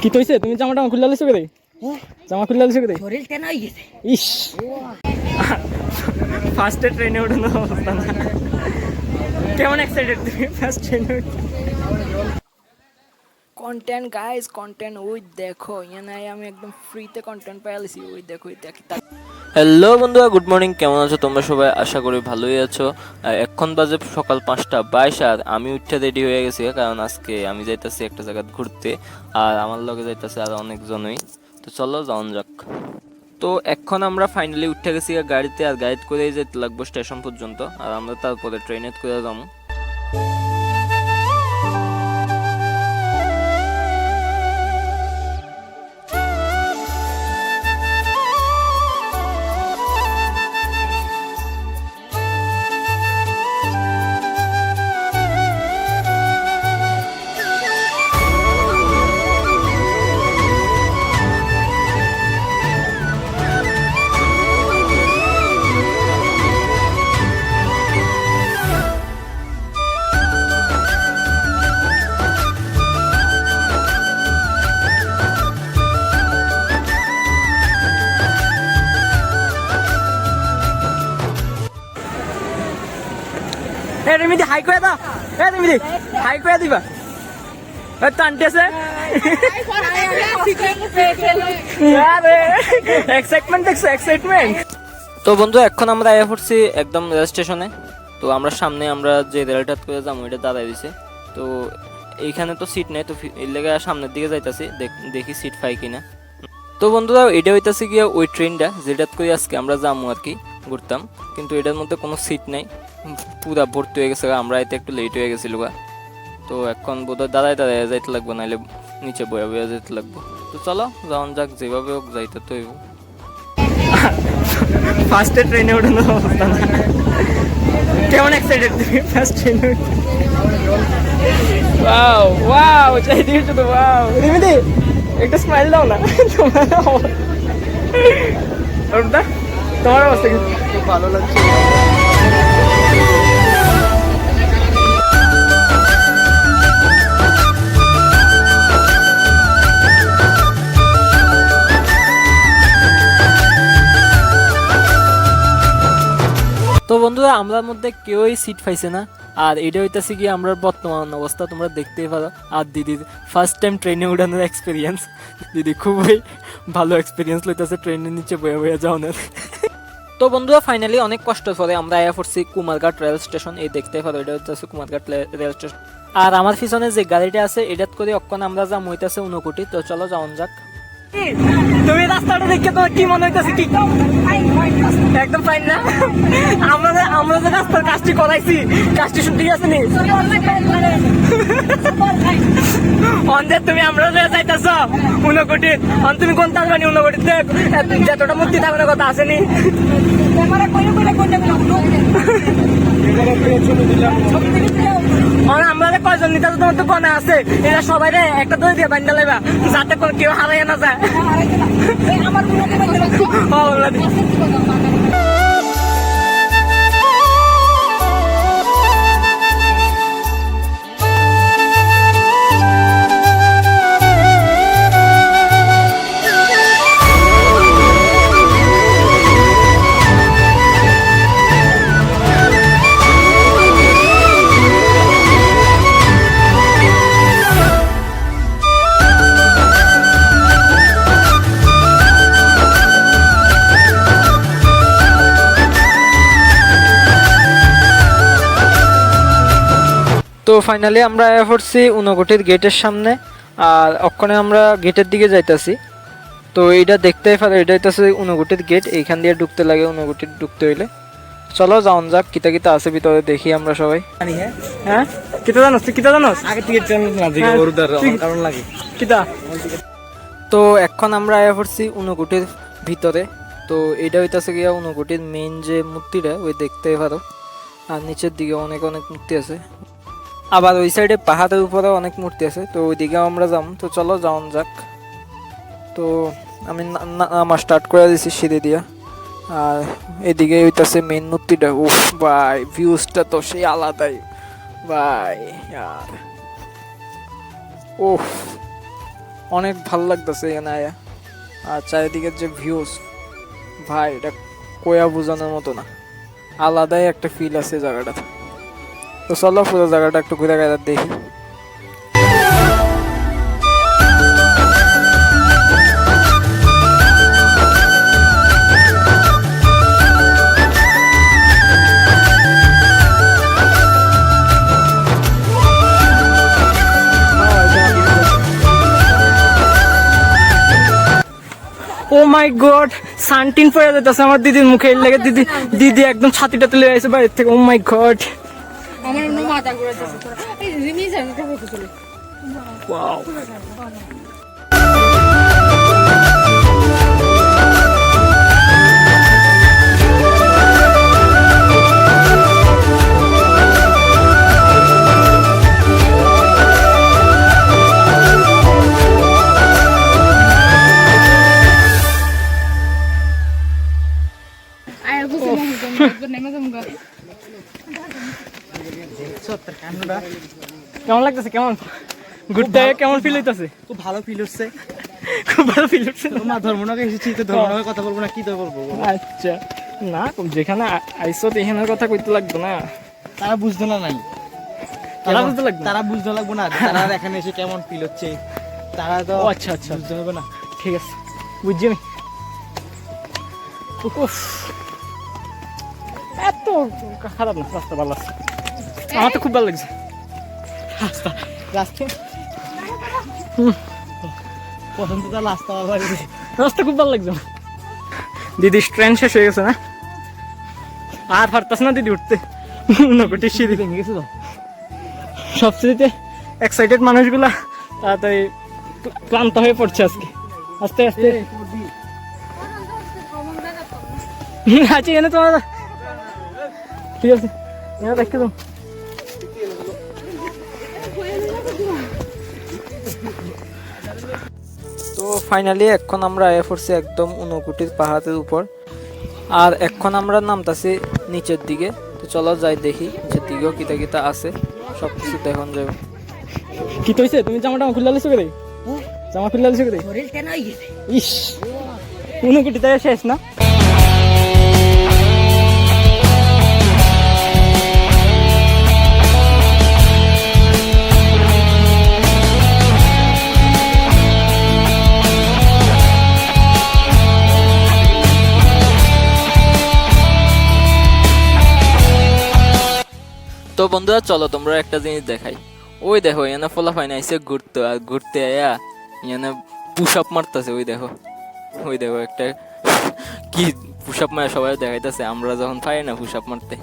কি কইছে তুমি জামাটা খুলে দিছো কে? জামা খুলে দিছো কে? শরীর কেন হয়ে গেছে? ইস ফার্স্টে ট্রেনে ওঠানো অবস্থা না। কেমন এক্সাইটেড তুমি ফার্স্ট ট্রেনে? কন্টেন্ট গাইস, কন্টেন্ট ওই দেখো এখানে আমি একদম ফ্রিতে কন্টেন্ট পাইছি। ওই দেখো দেখি। হ্যালো বন্ধুরা, গুড মর্নিং। কেমন আছো তোমরা সবাই? আশা করি ভালোই আছো। এখন বাজে সকাল 5:22 আর আমি উঠে রেডি হয়ে গেছি, কারণ আজকে আমি যাইতেছি একটা জায়গা ঘুরতে, আর আমার লগে যাইতেছে আর অনেকজনই। তো চলো যাওয়া যাক। তো এখন আমরা ফাইনালি উঠে গেছি গাড়িতে, আর গাইড করেই যেতে লাগবো স্টেশন পর্যন্ত, আর আমরা তারপরে ট্রেনে করে যাবো। রিমিদি হাই করে দাও। রিমিদি হাই করে দিবা। টানতেছে এক্সাইটমেন্ট, দেখছো এক্সাইটমেন্ট। তো বন্ধু এখন আমরা আয়া পড়ছি একদম রেল স্টেশনে। তো আমরা সামনে আমরা যে রেলটা করে যাবো এটা দাঁড়াই দিছে। তো এইখানে তো সিট নেই, তো এর লেগে সামনের দিকে যাইতাছি, দেখি সিট পাই কিনা। তো বন্ধুরা এটা হইতাছে গিয়ে ওই ট্রেনটা যেটা করে আজকে আমরা যাবো আর কি ঘুরতাম, কিন্তু এটার মধ্যে কোনো সিট নেই, পুরা ভর্তি হয়ে গেছে। আমরা এতে একটু লেট হয়ে গেছিল। তো এখন বোধহয় দাঁড়ায় দাঁড়ায় যাইতে লাগবো, নাহলে নিচে বয়া বয়া যেতে লাগবো। তো চলো যাওয়ান যাক, যেভাবে হোক যাইতে তো হইব। ফার্স্টে ট্রেনে ওঠানো অবস্থা না। কেমন এক্সাইটেড তুমি ফার্স্ট ট্রেনে? ওয়াও ওয়াও, চাই দিয়েছো তো। ওয়াও রিমিদি একটা স্মাইল দাও না। তোমার অবস্থা খুব ভালো লাগছে। তো বন্ধুরা আমরার মধ্যে কেউই সিট পাইছে না, আর এটা হইতেছে কি আমরা বর্তমান অবস্থা তোমরা দেখতেই পারো। আর দিদির ফার্স্ট টাইম ট্রেনে উঠানোর এক্সপিরিয়েন্স, দিদি খুবই ভালো এক্সপিরিয়েন্স লইতেছে ট্রেনের নিচে বয়ে বয়ে যাওয়ানোর। তো বন্ধুরা ফাইনালি অনেক কষ্ট পরে আমরা আয়া পড়ছি কুমারঘাট রেল স্টেশন। এই দেখতে পারো এটা হচ্ছে কুমারঘাট রেল স্টেশন। আর আমার পিছনে যে গাড়িটা আছে এটাত করে অক্ষণ আমরা যা মইতেছে উনকোটি। তো চলো যাওয়ান যাক। তুমি রাস্তাটা দেখে তোমার কি মনে হইতেছে? কি একদম ফাইন না? আমরা যে রাস্তার কাজটি করাইছি, কাজটি ঠিক আছে নি? অন্ধের তুমি আমরা যাইতেছ উনকোটি, তুমি কোন থাকবানি উনকোটিতে? যতটা মূর্তি থাকার কথা আসেনি। আমরা কয়জন নিতে তোমার তো কনে আছে, এরা সবাই একটা দই দিয়ে বান্ধা লাইবা, যাতে কেউ হারাইয়া না যায়। তো ফাইনালি আমরা পড়ছি উনকোটির গেটের সামনে, আর অক্ষণে আমরা গেটের দিকে যাইতাছি। তো এইটা দেখতেই পারো, এটা হইতাছে উনকোটির গেট, এইখান দিয়ে ঢুকতে লাগে উনকোটির ঢুকতে হইলে। চলো যাওন যাক, কিতা কিতা আছে ভিতরে দেখি আমরা সবাই। হ্যাঁ কিতা জানোস? তুই কিতা জানোস? আগে টিকিট কারণ লাগে কিতা। তো এখন আমরা আয়া পড়ছি উনকোটির ভিতরে। তো এটা হইতাছে গিয়া উনকোটির মেইন যে মূর্তিটা, ওই দেখতেই পারো। আর নিচের দিকে অনেক অনেক মূর্তি আছে, আবার ওই সাইডে পাহাড়ের উপরে অনেক মূর্তি আছে। তো ওইদিকেও আমরা যাম। তো চলো যাওন যাক। তো আমি নামা স্টার্ট করে দিছি সিঁড়ি দিয়া, আর এদিকে হইতাছে মেইন মূর্তিটা। উফ ভাই, ভিউজটা তো সেই আলাদাই ভাই। আর উফ অনেক ভালো লাগতেছে এখানে আয়া। আর চারিদিকের যে ভিউজ ভাই, এটা কোয়া বোঝানোর মতো না, আলাদাই একটা ফিল আছে জায়গাটাতে। তো চলো পুরো জায়গাটা একটু ঘুরে গেলে দেখি। ও মাই গড, সানটিন পড়ে যেতেছে আমার দিদির মুখে, এর লেগে দিদি দিদি একদম ছাতিটা তুলে আসে বাইরে থেকে। ও মাই গড, আমার অন্য মাথা ঘুরে যাচ্ছে তোরা। এই রিমিজ আমি তো বলতে চলে। ওয়াও। আয় বুঝে না নেমে যাবো। কেমন লাগতেছে? কেমন ঘুরতে কেমন ফিল হইতাছে? খুব ভালো ফিল হচ্ছে। খুব ভালো ফিল হচ্ছে। তোমার ধর্মনগরে এসেছি তো ধর্মনগরে কথা বলবো না, কি তো বলবো? আচ্ছা, না যেখানে আইসো এখানের কথা কইতে লাগতো না। তারা বুঝতো না নাই, তারা বুঝতে লাগবে না? তারা বুঝতে লাগবো না তারা এখানে এসে কেমন ফিল হচ্ছে, তারা তো ও আচ্ছা আচ্ছা, বুঝতে হবে না। ঠিক আছে, বুঝছি আমি। উফ, এত খারাপ না, রাস্তা ভালো আছে, আমার তো খুব ভালো লাগছে রাস্তা। রাস্তা প্রথম তো রাস্তা রাস্তা খুব ভালো লাগছে। দিদি ট্রেন শেষ হয়ে গেছে না, আর পারতাস না দিদি উঠতে, নকটি সিঁড়ি ভেঙে গেছে তো। সবচেয়ে এক্সাইটেড মানুষগুলা তাড়াতাড়ি ক্লান্ত হয়ে পড়ছে আজকে, আস্তে আস্তে। আচ্ছা, এনে তোমার ঠিক আছে, এনে দেখতে দাও। তো ফাইনালি এখন আমরা আয়া পড়ছি একদম ঊনকোটির পাহাড়ের উপর, আর এখন আমরা নামতাছি নিচের দিকে। তো চলো যাই দেখি নিচের দিকেও কিতা কিতা আছে, সব কিছু দেখন যাবে। কি তৈছে? তুমি জামাটা খুলে আলিছো করে, জামা খুলে আলিছো করে। ইস, ঊনকোটি তাই শেষ না? তো বন্ধুরা চলো তোমরা একটা জিনিস দেখাই। ওই দেখো এখানে ফলাফাইন আইসে ঘুরতে, আর ঘুরতে আয়া এখানে পুশ আপ মারতেছে। ওই দেখো, ওই দেখো একটা কি পুশ আপ মারা সবাই দেখাইতেছে। আমরা যখন পারি না পুশ আপ মারতে,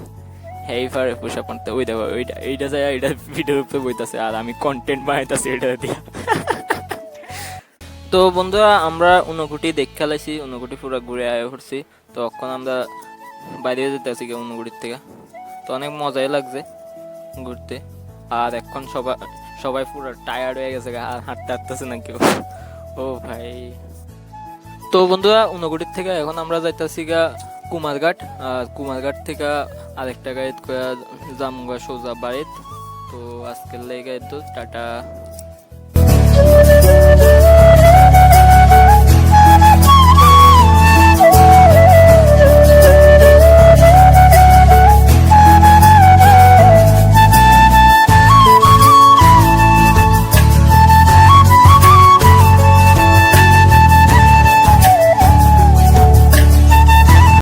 হেই পারে পুশ আপ মারতে। ওই দেখো এইটা যায়, এইটা ভিডিওর উপরে বইতেছে, আর আমি কন্টেন্ট বানাইতেছি এটা দিয়ে। তো বন্ধুরা আমরা ঊনকোটি দেখে খেলাইছি, ঊনকোটি পুরো ঘুরে আয়া করছি। তো এখন আমরা বাইরে যেতে আছি ঊনকোটির থেকে। তো অনেক মজাই লাগছে ঘুরতে। আর এখন সবাই পুরো টায়ার্ড হয়ে গেছে, আর হাঁটতে হাঁটতেছে না কেউ। ও ভাই, তো বন্ধুরা ঊনকোটির থেকে এখন আমরা যাইতেছি গা কুমারঘাট। আর কুমারঘাট থেকে আরেকটা গাড়ি জামগা সোজা বাড়িত। তো আজকের লেগে তো টাটা।